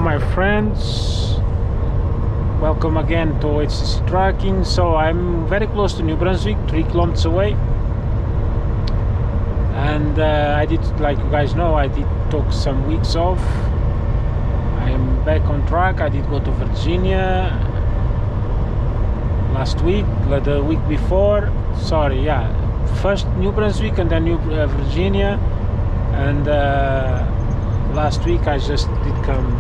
my friends, welcome again to HCC Tracking. So I'm very close to New Brunswick, 3 kilometers away, and I did, like you guys know, I did took some weeks off. I'm back on track. I did go to Virginia last week, the week before, sorry, yeah, first New Brunswick and then Virginia, and last week I just did come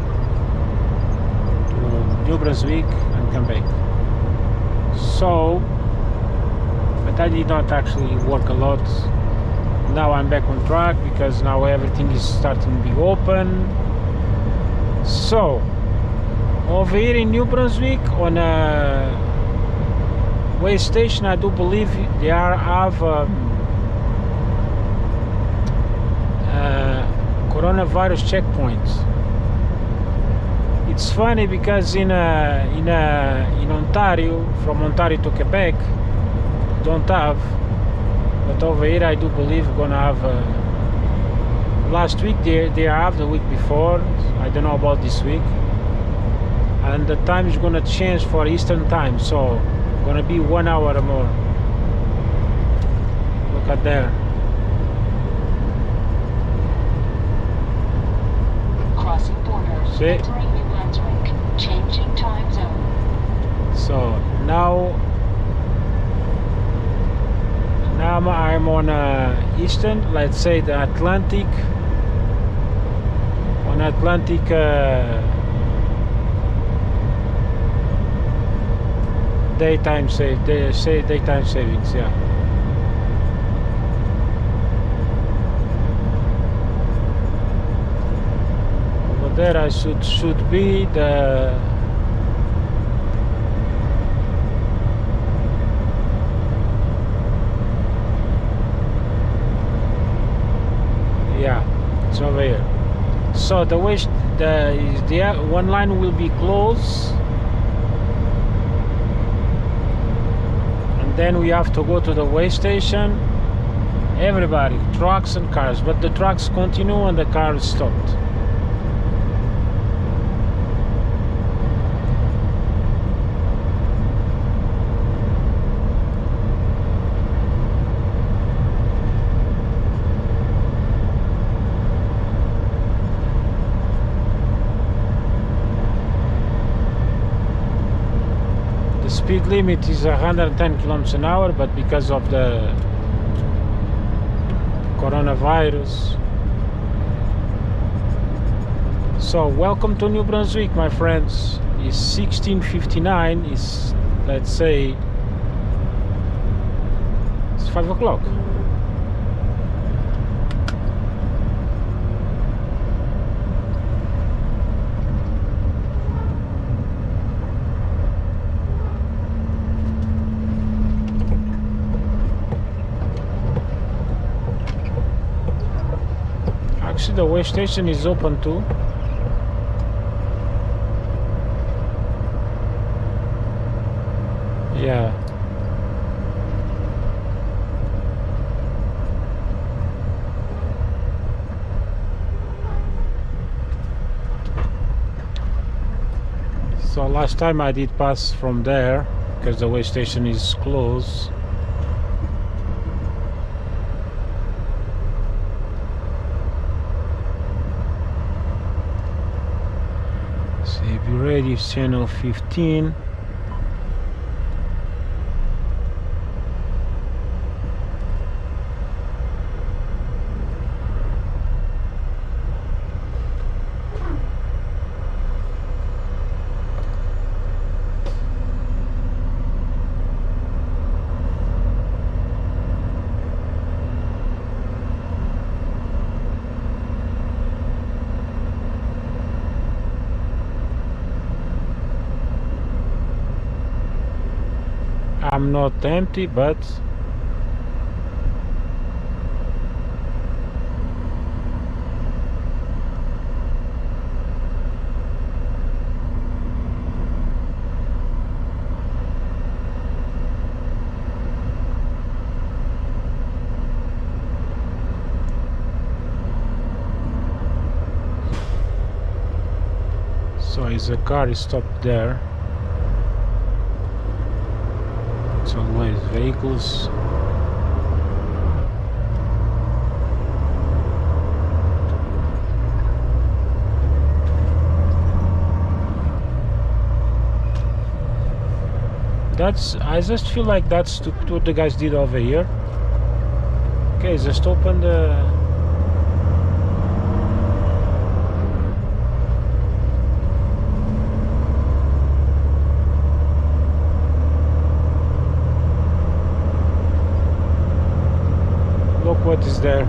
to New Brunswick and come back. So, but I did not actually work a lot. Now I'm back on track because now everything is starting to be open. So, over here in New Brunswick on a way station, I do believe they have coronavirus checkpoints. It's funny because in Ontario, from Ontario to Quebec, don't have, but over here I do believe we're gonna have. Last week they have, the week before, I don't know about this week, and the time is gonna change for Eastern time, so gonna be 1 hour more. Look at there. Crossing border. See? Entering New Brunswick. Changing time zone. So now I'm on Eastern, let's say the Atlantic, on Atlantic daytime savings, yeah. Over there I should be the yeah, it's over here. So the one line will be closed, and then we have to go to the way station. Everybody, trucks and cars, but the trucks continue and the cars stopped. Speed limit is 110 kilometers an hour, but because of the coronavirus. So welcome to New Brunswick, my friends. It's 16:59. It's, let's say, it's 5 o'clock. Actually, the way station is open too. Yeah. So last time I did pass from there because the way station is closed. Be ready, channel 15. I'm not empty, but So his car is stopped there. It's always vehicles. I just feel like that's what the guys did over here. Okay, just open the... Look what is there.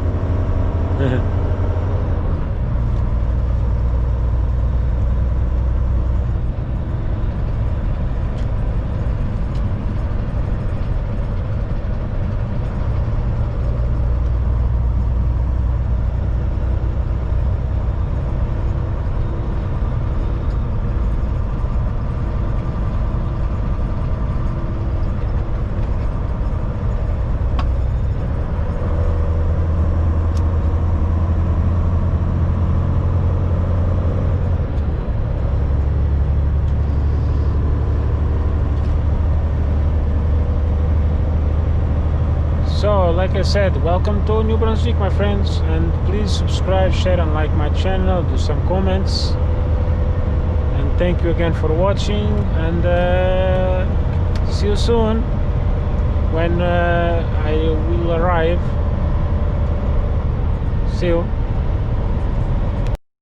So, like I said, welcome to New Brunswick, my friends, and please subscribe, share, and like my channel, do some comments, and thank you again for watching, and see you soon when I will arrive. See you.